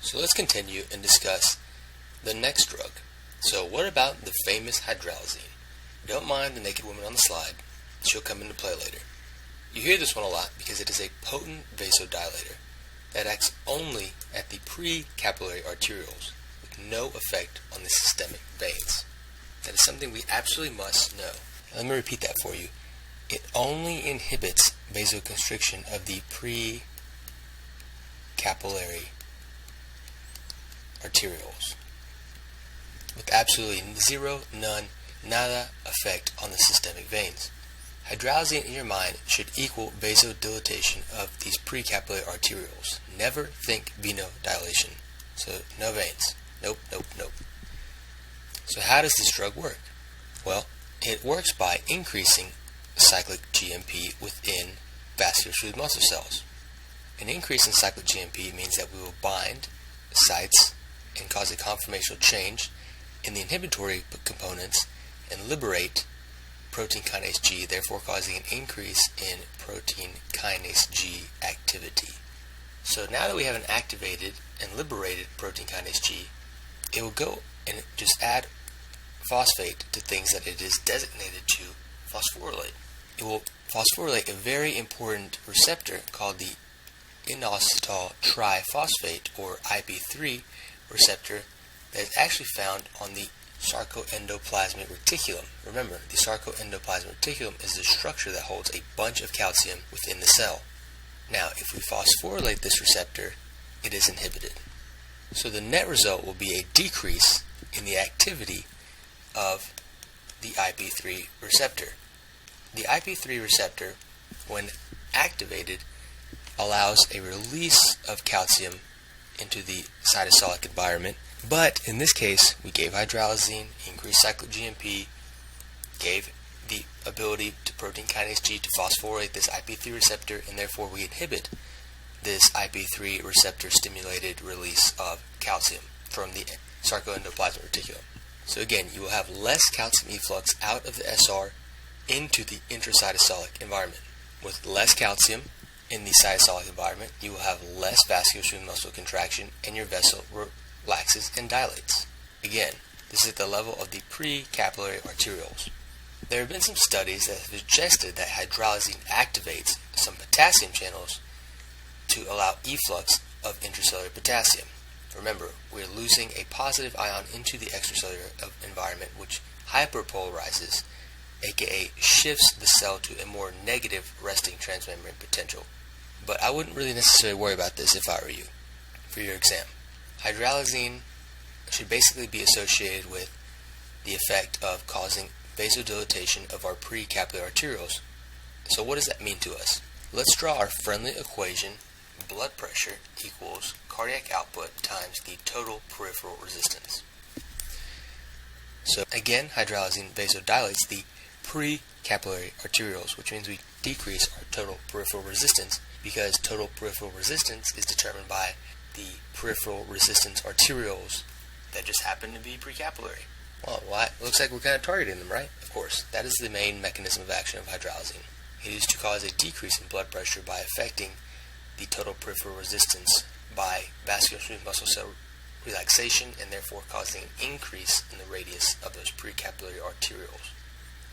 So let's continue and discuss the next drug. So what about the famous hydralazine? Don't mind the naked woman on the slide. She'll come into play later. You hear this one a lot because it is a potent vasodilator that acts only at the pre-capillary arterioles with no effect on the systemic veins. That is something we absolutely must know. Let me repeat that for you. It only inhibits vasoconstriction of the pre-capillary arterioles with absolutely zero, none, nada effect on the systemic veins. Hydralazine in your mind should equal vasodilatation of these pre-capillary arterioles. Never think venodilation. So no veins. Nope. So how does this drug work? Well, it works by increasing cyclic GMP within vascular smooth muscle cells. An increase in cyclic GMP means that we will bind sites and cause a conformational change in the inhibitory components and liberate protein kinase G, therefore causing an increase in protein kinase G activity. So now that we have an activated and liberated protein kinase G, it will go and just add phosphate to things that it is designated to phosphorylate. It will phosphorylate a very important receptor called the inositol triphosphate, or IP3 receptor, that is actually found on the sarcoendoplasmic reticulum. Remember, the sarcoendoplasmic reticulum is the structure that holds a bunch of calcium within the cell. Now, if we phosphorylate this receptor, it is inhibited. So the net result will be a decrease in the activity of the IP3 receptor. The IP3 receptor, when activated, allows a release of calcium into the cytosolic environment. But in this case, we gave hydralazine, increased cyclic GMP, gave the ability to protein kinase G to phosphorylate this IP3 receptor, and therefore we inhibit this IP3 receptor stimulated release of calcium from the sarcoendoplasmic reticulum. So again, you will have less calcium efflux out of the SR into the intracytosolic environment. With less calcium in the cytosolic environment, you will have less vascular smooth muscle contraction, and your vessel relaxes and dilates. Again, this is at the level of the pre-capillary arterioles. There have been some studies that have suggested that hydralazine activates some potassium channels to allow efflux of intracellular potassium. Remember, we're losing a positive ion into the extracellular environment, which hyperpolarizes, aka shifts the cell to a more negative resting transmembrane potential. But I wouldn't really necessarily worry about this if I were you for your exam. Hydralazine should basically be associated with the effect of causing vasodilatation of our pre-capillary arterioles. So what does that mean to us? Let's draw our friendly equation. Blood pressure equals cardiac output times the total peripheral resistance. So again, hydralazine vasodilates the pre-capillary arterioles, which means we decrease our total peripheral resistance, because total peripheral resistance is determined by the peripheral resistance arterioles that just happen to be precapillary. Well, looks like we're kind of targeting them, right? Of course, that is the main mechanism of action of hydralazine. It is to cause a decrease in blood pressure by affecting the total peripheral resistance by vascular smooth muscle cell relaxation, and therefore causing an increase in the radius of those precapillary arterioles.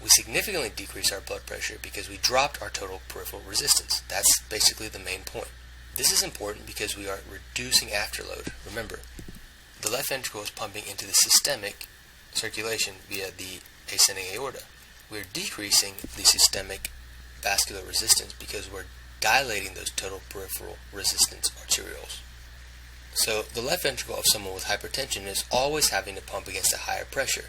We significantly decrease our blood pressure because we dropped our total peripheral resistance. That's basically the main point. This is important because we are reducing afterload. Remember, the left ventricle is pumping into the systemic circulation via the ascending aorta. We're decreasing the systemic vascular resistance because we're dilating those total peripheral resistance arterioles. So the left ventricle of someone with hypertension is always having to pump against a higher pressure.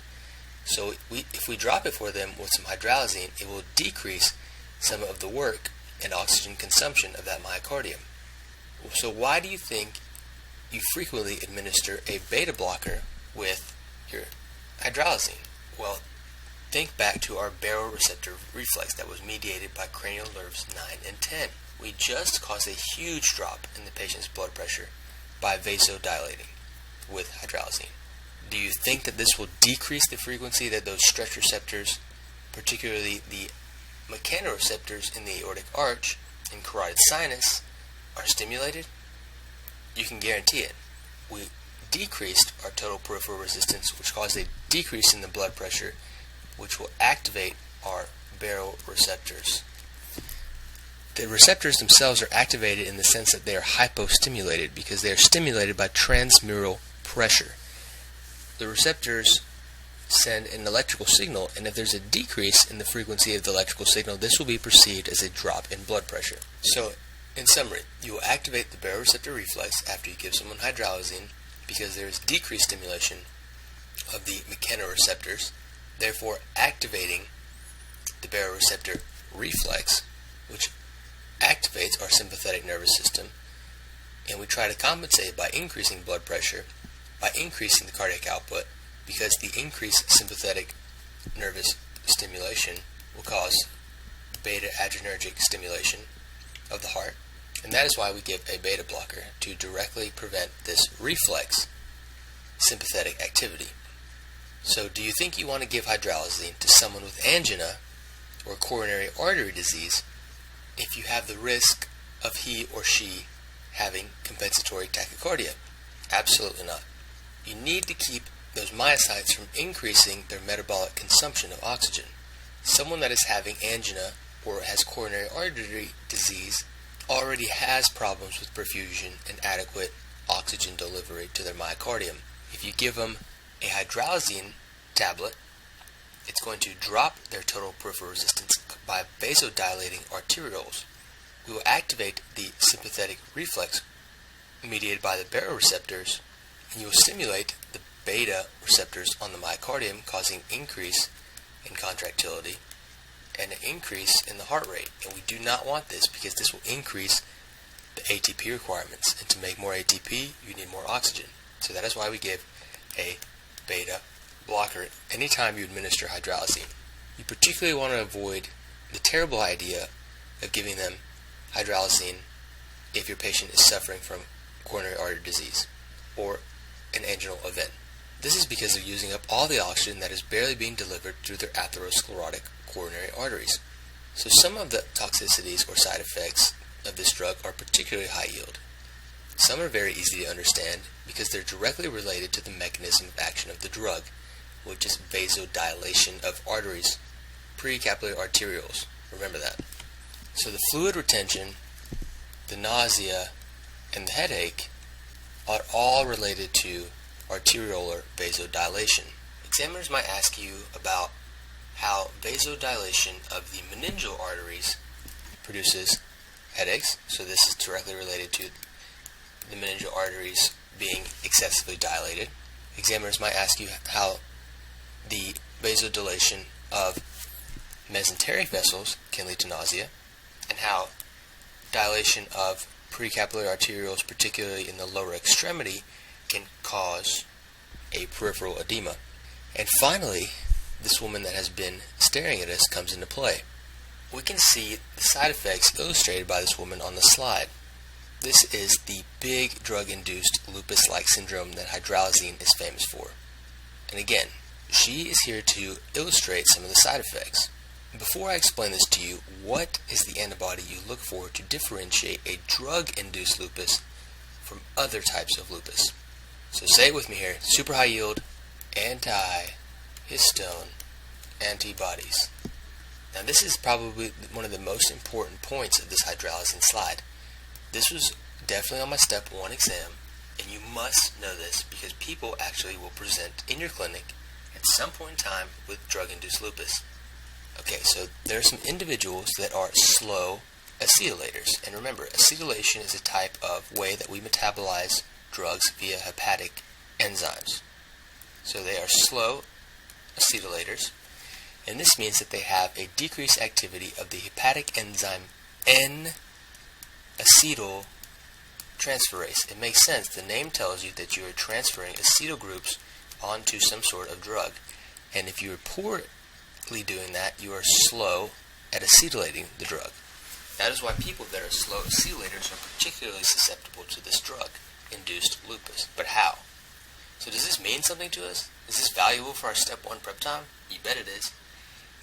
So if we drop it for them with some hydralazine, it will decrease some of the work and oxygen consumption of that myocardium. So why do you think you frequently administer a beta blocker with your hydralazine? Well, think back to our baroreceptor reflex that was mediated by cranial nerves 9 and 10. We just caused a huge drop in the patient's blood pressure by vasodilating with hydralazine. Do you think that this will decrease the frequency that those stretch receptors, particularly the mechanoreceptors in the aortic arch and carotid sinus, are stimulated? You can guarantee it. we decreased our total peripheral resistance, which caused a decrease in the blood pressure, which will activate our baroreceptors. The receptors themselves are activated in the sense that they are hypostimulated because they are stimulated by transmural pressure. The receptors send an electrical signal, and if there's a decrease in the frequency of the electrical signal, this will be perceived as a drop in blood pressure. So, in summary, you will activate the baroreceptor reflex after you give someone hydralazine because there is decreased stimulation of the mechanoreceptors, therefore activating the baroreceptor reflex, which activates our sympathetic nervous system, and we try to compensate by increasing blood pressure, by increasing the cardiac output, because the increased sympathetic nervous stimulation will cause beta adrenergic stimulation of the heart, and that is why we give a beta blocker to directly prevent this reflex sympathetic activity. So do you think you want to give hydralazine to someone with angina or coronary artery disease if you have the risk of he or she having compensatory tachycardia? Absolutely not. You need to keep those myocytes from increasing their metabolic consumption of oxygen. Someone that is having angina or has coronary artery disease already has problems with perfusion and adequate oxygen delivery to their myocardium. If you give them a hydralazine tablet, it's going to drop their total peripheral resistance by vasodilating arterioles. We will activate the sympathetic reflex mediated by the baroreceptors, and you will stimulate the beta receptors on the myocardium, causing increase in contractility and an increase in the heart rate. And we do not want this because this will increase the ATP requirements. And to make more ATP, you need more oxygen. So that is why we give a beta blocker anytime you administer hydralazine. You particularly want to avoid the terrible idea of giving them hydralazine if your patient is suffering from coronary artery disease or an anginal event. This is because they're using up all the oxygen that is barely being delivered through their atherosclerotic coronary arteries. So some of the toxicities or side effects of this drug are particularly high yield. Some are very easy to understand because they're directly related to the mechanism of action of the drug, which is vasodilation of arteries, precapillary arterioles. Remember that. So the fluid retention, the nausea, and the headache are all related to arteriolar vasodilation. Examiners might ask you about how vasodilation of the meningeal arteries produces headaches. So this is directly related to the meningeal arteries being excessively dilated. Examiners might ask you how the vasodilation of mesenteric vessels can lead to nausea, and how dilation of precapillary arterioles, particularly in the lower extremity, can cause a peripheral edema. And finally, this woman that has been staring at us comes into play. We can see the side effects illustrated by this woman on the slide. This is the big drug-induced lupus-like syndrome that hydralazine is famous for. And again, she is here to illustrate some of the side effects. Before I explain this to you, what is the antibody you look for to differentiate a drug-induced lupus from other types of lupus? So say it with me here: super high yield anti-histone antibodies. Now this is probably one of the most important points of this hydralazine slide. This was definitely on my step 1 exam, and you must know this because people actually will present in your clinic at some point in time with drug-induced lupus. Okay, so there are some individuals that are slow acetylators. And remember, acetylation is a type of way that we metabolize drugs via hepatic enzymes. So they are slow acetylators, and this means that they have a decreased activity of the hepatic enzyme N-acetyltransferase. It makes sense. The name tells you that you are transferring acetyl groups onto some sort of drug. And if you are poorly doing that, you are slow at acetylating the drug. That is why people that are slow acetylators are particularly susceptible to this drug-induced lupus. But how? So does this mean something to us? Is this valuable for our step 1 prep time? You bet it is.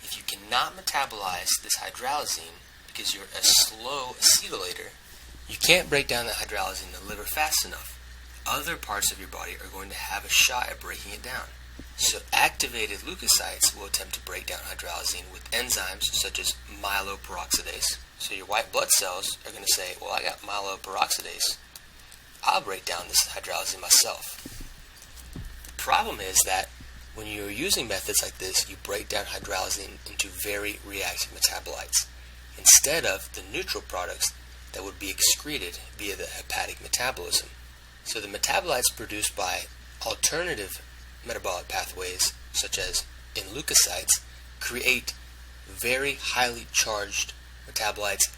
If you cannot metabolize this hydralazine because you're a slow acetylator, you can't break down that hydralazine in the liver fast enough. other parts of your body are going to have a shot at breaking it down. So activated leukocytes will attempt to break down hydralazine with enzymes such as myeloperoxidase. So your white blood cells are going to say, well, I got myeloperoxidase. I'll break down this hydralazine myself. The problem is that when you're using methods like this, you break down hydralazine into very reactive metabolites instead of the neutral products that would be excreted via the hepatic metabolism. So the metabolites produced by alternative metabolic pathways, such as in leukocytes, create very highly charged metabolites,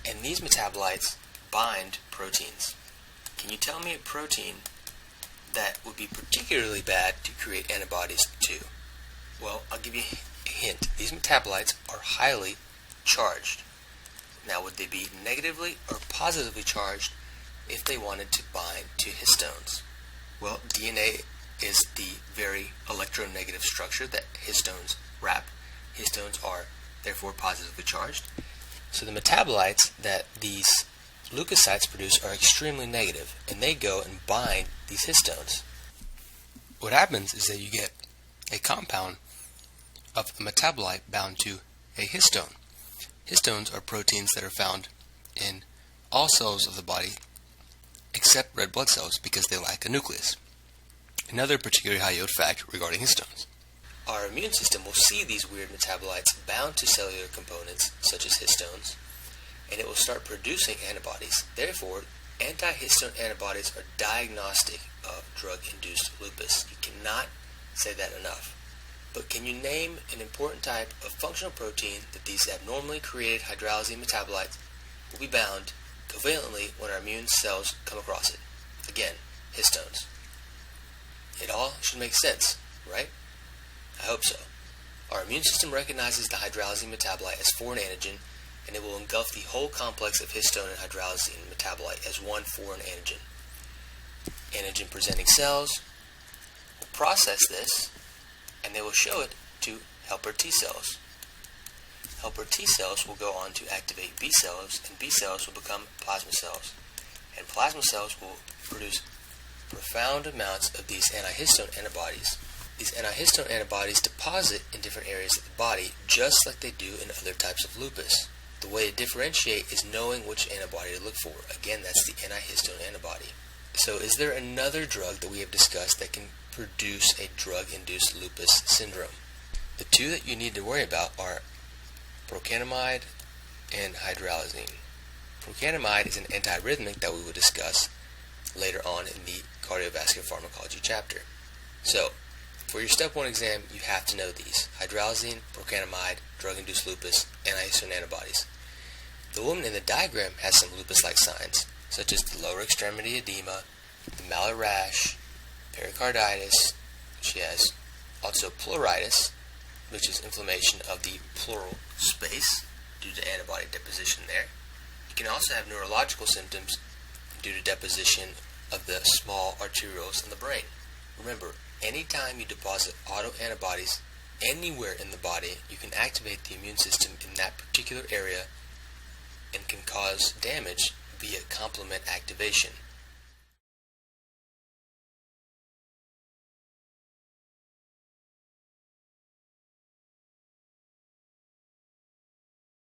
and these metabolites bind proteins. Can you tell me a protein that would be particularly bad to create antibodies to? Well, I'll give you a hint. These metabolites are highly charged. Now, would they be negatively or positively charged if they wanted to bind to histones? Well, DNA is the very electronegative structure that histones wrap. Histones are therefore positively charged. So the metabolites that these leukocytes produce are extremely negative, and they go and bind these histones. What happens is that you get a compound of a metabolite bound to a histone. Histones are proteins that are found in all cells of the body except red blood cells because they lack a nucleus. Another particularly high yield fact regarding histones. Our immune system will see these weird metabolites bound to cellular components such as histones, and it will start producing antibodies. Therefore, anti-histone antibodies are diagnostic of drug-induced lupus. You cannot say that enough. But can you name an important type of functional protein that these abnormally created hydralazine metabolites will be bound covalently when our immune cells come across it? Again, histones. It all should make sense, right? I hope so. Our immune system recognizes the hydralazine metabolite as foreign antigen, and it will engulf the whole complex of histone and hydralazine metabolite as one foreign antigen. Antigen-presenting cells will process this, and they will show it to helper T cells. Helper T cells will go on to activate B cells, and B cells will become plasma cells. And plasma cells will produce profound amounts of these antihistone antibodies. These antihistone antibodies deposit in different areas of the body just like they do in other types of lupus. The way to differentiate is knowing which antibody to look for. Again, that's the antihistone antibody. So is there another drug that we have discussed that can produce a drug-induced lupus syndrome? The two that you need to worry about are procainamide and hydralazine. Procainamide is an antiarrhythmic that we will discuss later on in the cardiovascular pharmacology chapter. So, for your step 1 exam, you have to know these: hydralazine, procainamide, drug-induced lupus, antihistone antibodies. The woman in the diagram has some lupus-like signs, such as the lower extremity edema, the malar rash, pericarditis. She has also pleuritis, which is inflammation of the pleural space due to antibody deposition there. You can also have neurological symptoms due to deposition of the small arterioles in the brain. Remember, anytime you deposit autoantibodies anywhere in the body, you can activate the immune system in that particular area and can cause damage via complement activation.